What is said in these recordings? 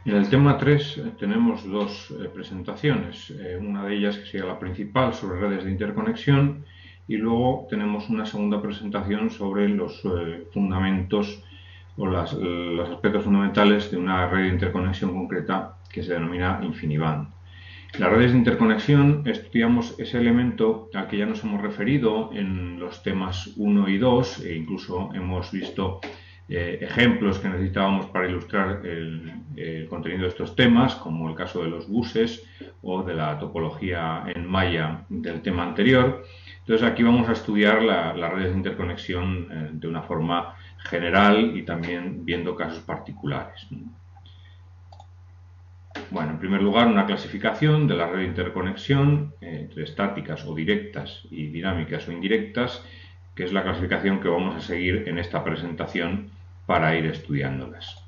En el tema 3 tenemos dos presentaciones, una de ellas que sería la principal sobre redes de interconexión y luego tenemos una segunda presentación sobre los fundamentos o los aspectos fundamentales de una red de interconexión concreta que se denomina InfiniBand. Las redes de interconexión estudiamos ese elemento al que ya nos hemos referido en los temas 1 y 2 e incluso hemos visto ejemplos que necesitábamos para ilustrar el contenido de estos temas, como el caso de los buses o de la topología en malla del tema anterior. Entonces aquí vamos a estudiar las redes de interconexión de una forma general y también viendo casos particulares. Bueno, en primer lugar, una clasificación de la red de interconexión entre estáticas o directas y dinámicas o indirectas, que es la clasificación que vamos a seguir en esta presentación para ir estudiándolas.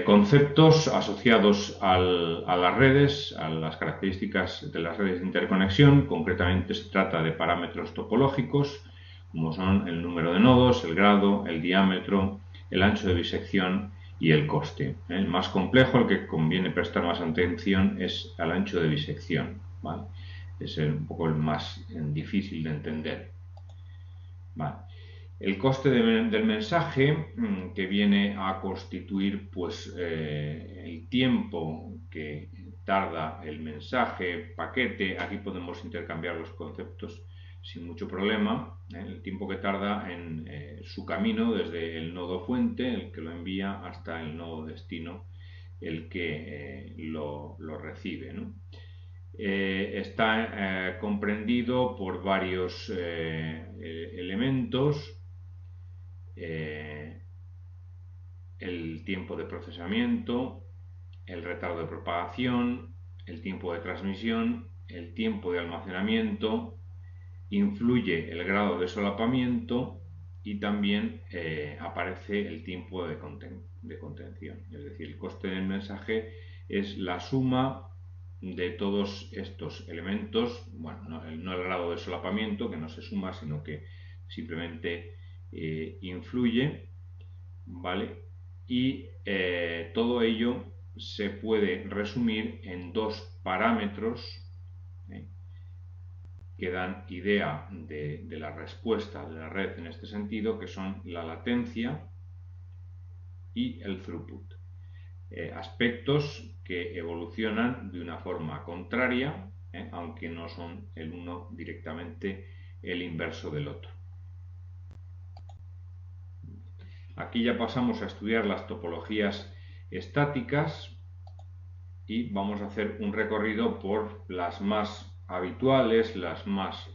Conceptos asociados a las redes, a las características de las redes de interconexión. Concretamente se trata de parámetros topológicos, como son el número de nodos, el grado, el diámetro, el ancho de bisección y el coste. El más complejo, el que conviene prestar más atención, es al ancho de bisección, ¿vale? Es un poco el más difícil de entender. Vale. El coste del mensaje, que viene a constituir pues, el tiempo que tarda el mensaje, paquete. Aquí podemos intercambiar los conceptos sin mucho problema. El tiempo que tarda en su camino desde el nodo fuente, el que lo envía, hasta el nodo destino, el que lo recibe, ¿no? Está comprendido por varios elementos. El tiempo de procesamiento, el retardo de propagación, el tiempo de transmisión, el tiempo de almacenamiento, influye el grado de solapamiento y también aparece el tiempo de contención. Es decir, el coste del mensaje es la suma de todos estos elementos, bueno, no el grado de solapamiento, que no se suma, sino que simplemente influye, ¿vale? Y todo ello se puede resumir en dos parámetros ¿eh? que dan idea de la respuesta de la red en este sentido, que son la latencia y el throughput. Aspectos que evolucionan de una forma contraria, aunque no son el uno directamente el inverso del otro. Aquí ya pasamos a estudiar las topologías estáticas y vamos a hacer un recorrido por las más habituales, las más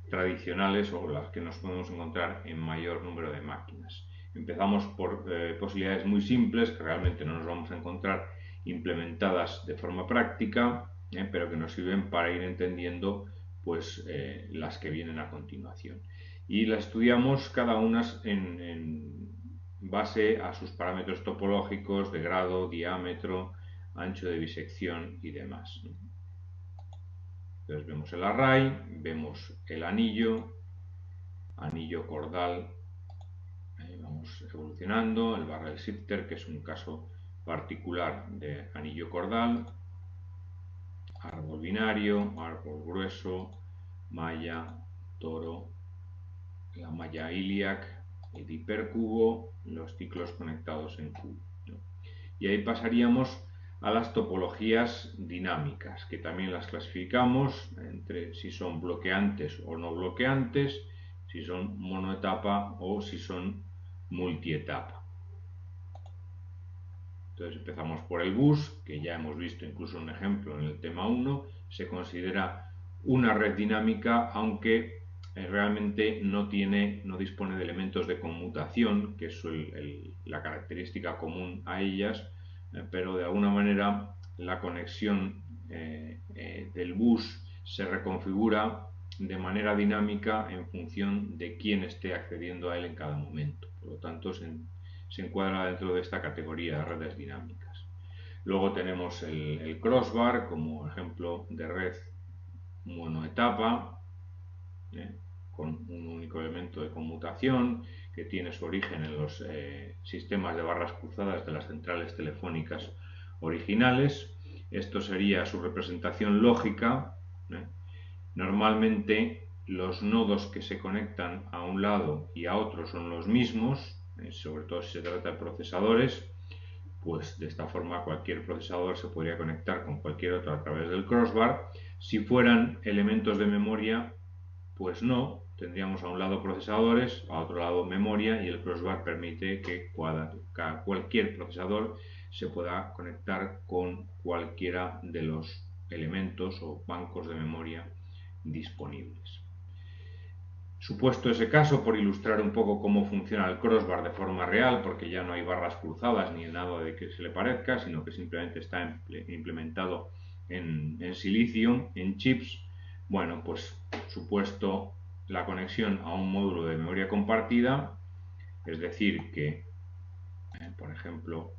tradicionales o las que nos podemos encontrar en mayor número de máquinas. Empezamos por posibilidades muy simples que realmente no nos vamos a encontrar implementadas de forma práctica, pero que nos sirven para ir entendiendo pues, las que vienen a continuación. Y las estudiamos cada una en base a sus parámetros topológicos de grado, diámetro, ancho de bisección y demás. Entonces vemos el array, vemos el anillo cordal, vamos evolucionando, el barrel shifter, que es un caso particular de anillo cordal, árbol binario, árbol grueso, malla, toro, la malla iliac, el hipercubo, los ciclos conectados en cubo, ¿no? Y ahí pasaríamos a las topologías dinámicas, que también las clasificamos entre si son bloqueantes o no bloqueantes, si son monoetapa o si son multietapa. Entonces empezamos por el bus, que ya hemos visto incluso un ejemplo en el tema 1, se considera una red dinámica, aunque realmente no dispone de elementos de conmutación, que es la característica común a ellas, pero de alguna manera la conexión del bus se reconfigura de manera dinámica en función de quién esté accediendo a él en cada momento. Por lo tanto, se encuadra dentro de esta categoría de redes dinámicas. Luego tenemos el crossbar como ejemplo de red monoetapa, con un único elemento de conmutación que tiene su origen en los sistemas de barras cruzadas de las centrales telefónicas originales. Esto sería su representación lógica. Normalmente los nodos que se conectan a un lado y a otro son los mismos, sobre todo si se trata de procesadores. Pues de esta forma cualquier procesador se podría conectar con cualquier otro a través del crossbar. Si fueran elementos de memoria, pues no, tendríamos a un lado procesadores, a otro lado memoria, y el crossbar permite que cualquier procesador se pueda conectar con cualquiera de los elementos o bancos de memoria disponibles. Supuesto ese caso, por ilustrar un poco cómo funciona el crossbar de forma real, porque ya no hay barras cruzadas ni nada de que se le parezca, sino que simplemente está implementado en silicio, en chips. Bueno, pues supuesto la conexión a un módulo de memoria compartida, es decir, que, por ejemplo,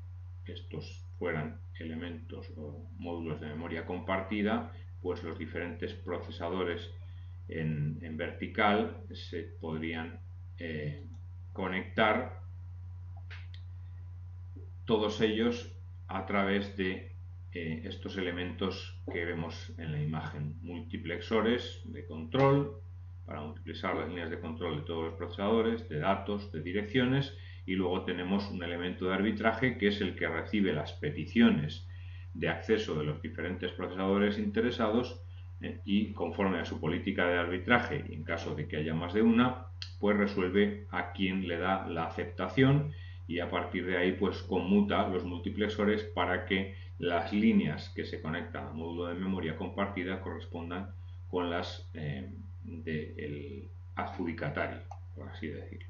estos fueran elementos o módulos de memoria compartida, pues los diferentes procesadores en vertical se podrían conectar todos ellos a través de estos elementos que vemos en la imagen, multiplexores de control para multiplexar las líneas de control de todos los procesadores, de datos, de direcciones, y luego tenemos un elemento de arbitraje que es el que recibe las peticiones de acceso de los diferentes procesadores interesados y conforme a su política de arbitraje, y en caso de que haya más de una, pues resuelve a quién le da la aceptación, y a partir de ahí pues conmuta los multiplexores para que las líneas que se conectan al módulo de memoria compartida correspondan con las del adjudicatario, por así decirlo.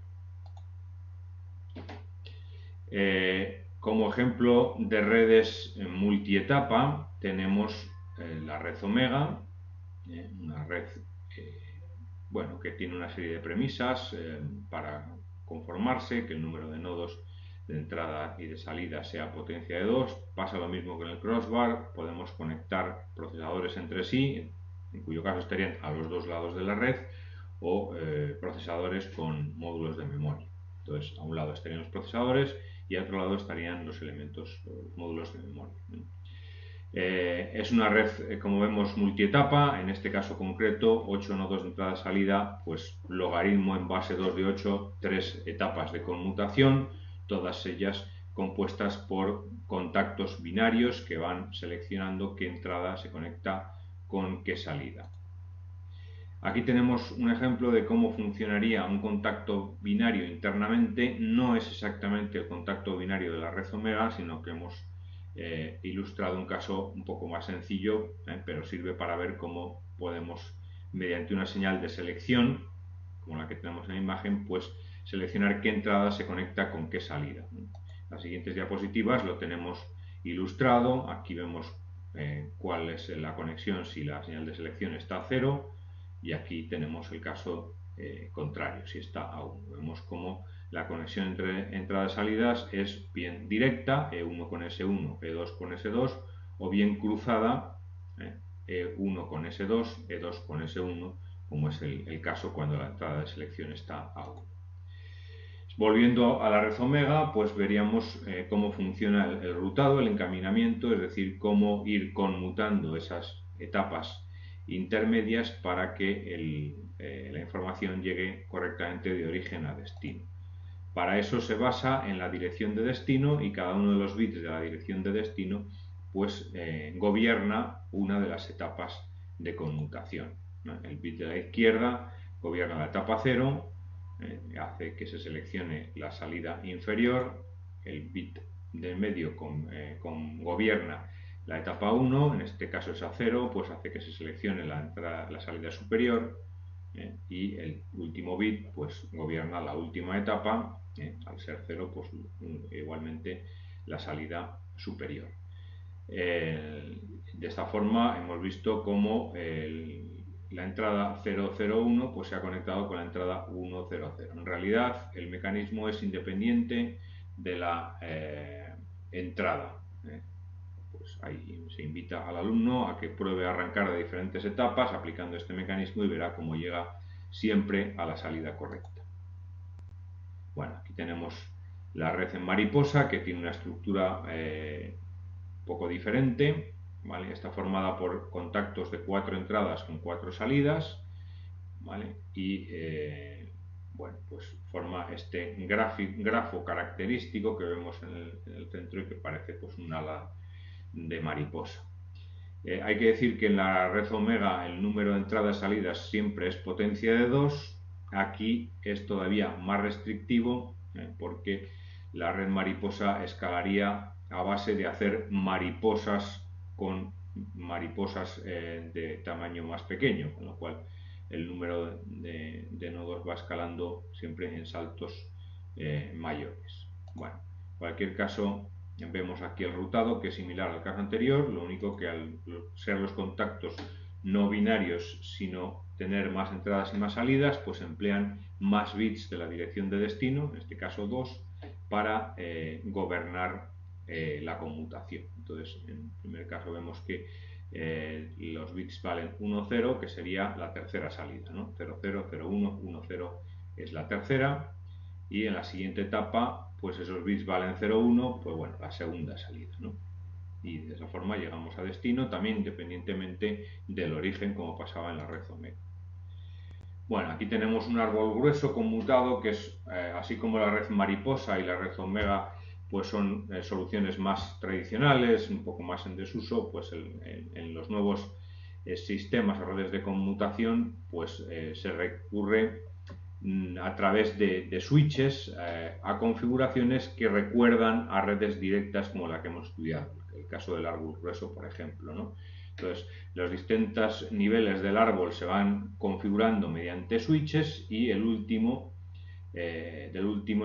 Como ejemplo de redes multietapa tenemos la red Omega, una red bueno, que tiene una serie de premisas para conformarse, que el número de nodos de entrada y de salida sea potencia de 2. Pasa lo mismo con el crossbar, podemos conectar procesadores entre sí, en cuyo caso estarían a los dos lados de la red, o procesadores con módulos de memoria. Entonces, a un lado estarían los procesadores y a otro lado estarían los elementos, los módulos de memoria. Es una red, como vemos, multietapa, en este caso concreto, 8 nodos de entrada-salida, pues logaritmo en base 2 de 8, 3 etapas de conmutación, todas ellas compuestas por contactos binarios que van seleccionando qué entrada se conecta con qué salida. Aquí tenemos un ejemplo de cómo funcionaría un contacto binario internamente. No es exactamente el contacto binario de la red Omega, sino que hemos ilustrado un caso un poco más sencillo, pero sirve para ver cómo podemos, mediante una señal de selección, como la que tenemos en la imagen, pues seleccionar qué entrada se conecta con qué salida. Las siguientes diapositivas lo tenemos ilustrado. Aquí vemos cuál es la conexión si la señal de selección está a 0, y aquí tenemos el caso contrario, si está a 1. Vemos cómo la conexión entre entradas y salidas es bien directa, E1 con S1, E2 con S2, o bien cruzada, E1 con S2, E2 con S1, como es el caso cuando la entrada de selección está a 1. Volviendo a la red Omega, pues veríamos cómo funciona el rutado, el encaminamiento, es decir, cómo ir conmutando esas etapas intermedias para que la información llegue correctamente de origen a destino. Para eso se basa en la dirección de destino, y cada uno de los bits de la dirección de destino pues gobierna una de las etapas de conmutación, ¿no? El bit de la izquierda gobierna la etapa 0, hace que se seleccione la salida inferior. El bit del medio gobierna la etapa 1, en este caso es a 0, pues hace que se seleccione la salida superior, y el último bit pues gobierna la última etapa, al ser 0 pues igualmente la salida superior. De esta forma hemos visto cómo la entrada 001 pues se ha conectado con la entrada 100. En realidad el mecanismo es independiente de la entrada. Pues ahí se invita al alumno a que pruebe a arrancar de diferentes etapas aplicando este mecanismo y verá cómo llega siempre a la salida correcta. Bueno, aquí tenemos la red en mariposa, que tiene una estructura poco diferente, ¿vale? Está formada por contactos de 4 entradas con 4 salidas, ¿vale? Y bueno, pues forma este grafo característico que vemos en el centro y que parece pues un ala de mariposa. Hay que decir que en la red omega el número de entradas y salidas siempre es potencia de 2. Aquí es todavía más restrictivo porque la red mariposa escalaría a base de hacer mariposas con mariposas de tamaño más pequeño, con lo cual el número de nodos va escalando siempre en saltos mayores. Bueno, en cualquier caso, vemos aquí el rutado, que es similar al caso anterior, lo único que al ser los contactos no binarios, sino tener más entradas y más salidas, pues emplean más bits de la dirección de destino, en este caso 2, para gobernar la conmutación. Entonces, en el primer caso vemos que los bits valen 1, 0, que sería la tercera salida, ¿no? 0, 0, 0, 1, 1, 0 es la tercera, y en la siguiente etapa pues esos bits valen 0, 1, pues bueno, la segunda salida, ¿no? Y de esa forma llegamos a destino también independientemente del origen, como pasaba en la red omega. Bueno, aquí tenemos un árbol grueso conmutado que es, así como la red mariposa y la red omega, pues son soluciones más tradicionales, un poco más en desuso, pues en los nuevos sistemas o redes de conmutación, pues se recurre a través de switches a configuraciones que recuerdan a redes directas como la que hemos estudiado, el caso del árbol grueso, por ejemplo, ¿no? Entonces, los distintos niveles del árbol se van configurando mediante switches y del último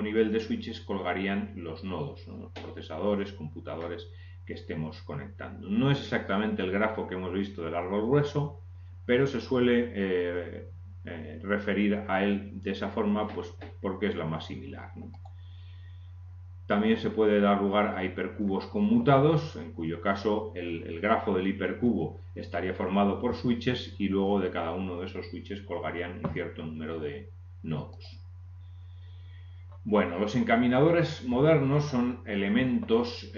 nivel de switches colgarían los nodos, ¿no? Los procesadores, computadores que estemos conectando. No es exactamente el grafo que hemos visto del árbol grueso, pero se suele referir a él de esa forma, pues porque es la más similar, ¿no? También se puede dar lugar a hipercubos conmutados, en cuyo caso el grafo del hipercubo estaría formado por switches y luego de cada uno de esos switches colgarían un cierto número de nodos. Bueno, los encaminadores modernos son elementos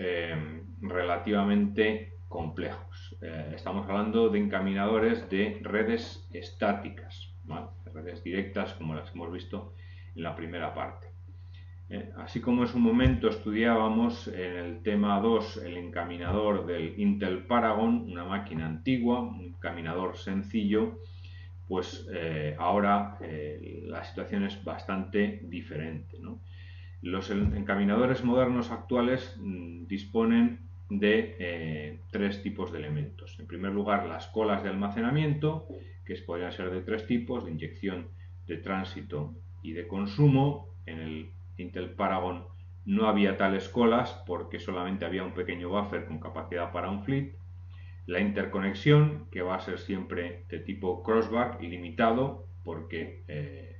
relativamente complejos. Estamos hablando de encaminadores de redes estáticas, ¿vale? Redes directas como las que hemos visto en la primera parte. Así como en su momento estudiábamos en el tema 2 el encaminador del Intel Paragon, una máquina antigua, un encaminador sencillo, pues ahora la situación es bastante diferente, ¿no? Los encaminadores modernos actuales disponen de 3 tipos de elementos. En primer lugar, las colas de almacenamiento, que podrían ser de 3 tipos, de inyección, de tránsito y de consumo. En el Intel Paragon no había tales colas porque solamente había un pequeño buffer con capacidad para un flip. La interconexión, que va a ser siempre de tipo crossback ilimitado, porque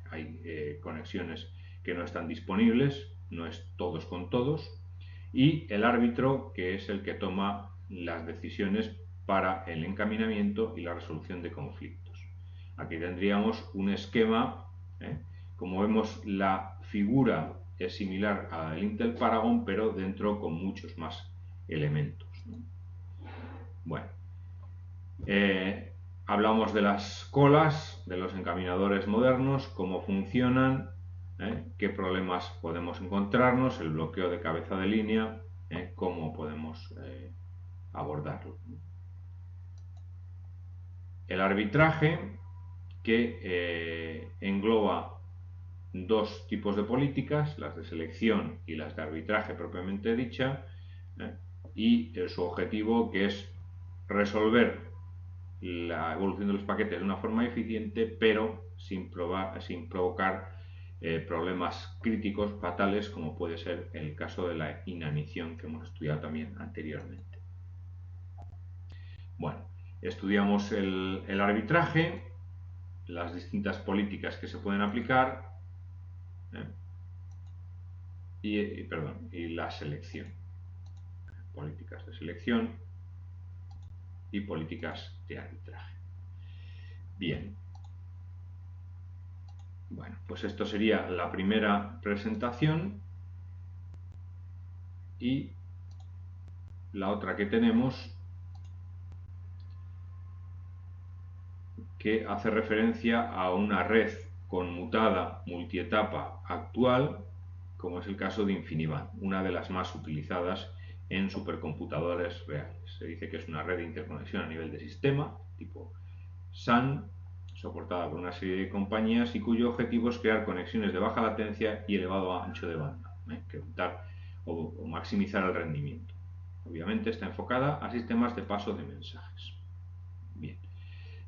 hay conexiones que no están disponibles, no es todos con todos. Y el árbitro, que es el que toma las decisiones para el encaminamiento y la resolución de conflictos. Aquí tendríamos un esquema, como vemos la figura es similar al Intel Paragon, pero dentro con muchos más elementos, ¿no? Bueno, hablamos de las colas, de los encaminadores modernos, cómo funcionan, qué problemas podemos encontrarnos, el bloqueo de cabeza de línea, cómo podemos abordarlo. El arbitraje, que engloba 2 tipos de políticas, las de selección y las de arbitraje propiamente dicha, y su objetivo, que es resolver la evolución de los paquetes de una forma eficiente, pero sin provocar problemas críticos fatales, como puede ser el caso de la inanición que hemos estudiado también anteriormente. Bueno, estudiamos el arbitraje, las distintas políticas que se pueden aplicar y la selección. Políticas de selección y políticas de arbitraje. Bien. Bueno, pues esto sería la primera presentación y la otra que tenemos, que hace referencia a una red conmutada multietapa actual, como es el caso de InfiniBand, una de las más utilizadas en supercomputadores reales. Se dice que es una red de interconexión a nivel de sistema, tipo SAN, soportada por una serie de compañías y cuyo objetivo es crear conexiones de baja latencia y elevado ancho de banda, que aumentar o maximizar el rendimiento. Obviamente está enfocada a sistemas de paso de mensajes. Bien.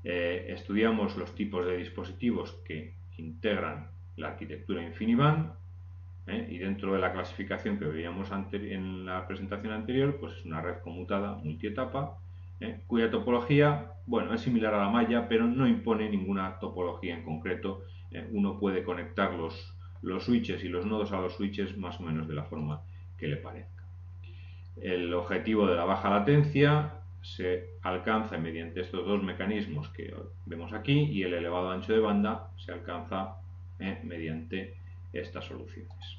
Estudiamos los tipos de dispositivos que integran la arquitectura InfiniBand, y dentro de la clasificación que veíamos en la presentación anterior, pues es una red conmutada multietapa, cuya topología, bueno, es similar a la malla, pero no impone ninguna topología en concreto. Uno puede conectar los switches y los nodos a los switches más o menos de la forma que le parezca. El objetivo de la baja latencia se alcanza mediante estos dos mecanismos que vemos aquí, y el elevado ancho de banda se alcanza mediante estas soluciones.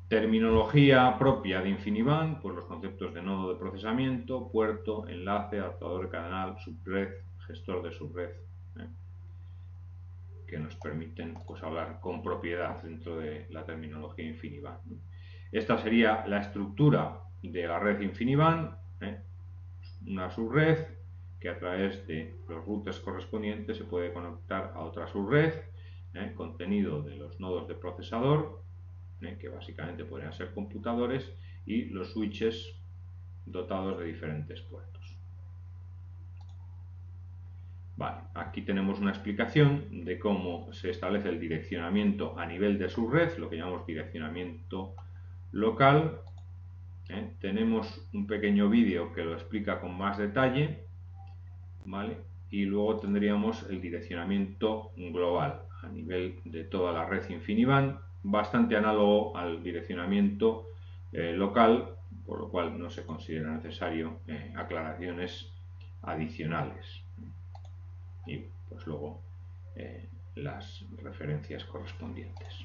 Terminología propia de InfiniBand, pues los conceptos de nodo de procesamiento, puerto, enlace, adaptador de canal, subred, gestor de subred, que nos permiten pues hablar con propiedad dentro de la terminología InfiniBand. Esta sería la estructura de la red InfiniBand, una subred que a través de los routers correspondientes se puede conectar a otra subred, contenido de los nodos de procesador, que básicamente podrían ser computadores, y los switches dotados de diferentes puertos. Vale, aquí tenemos una explicación de cómo se establece el direccionamiento a nivel de subred, lo que llamamos direccionamiento local. Tenemos un pequeño vídeo que lo explica con más detalle, ¿vale? Y luego tendríamos el direccionamiento global a nivel de toda la red InfiniBand, bastante análogo al direccionamiento local, por lo cual no se considera necesario aclaraciones adicionales. Y pues luego las referencias correspondientes.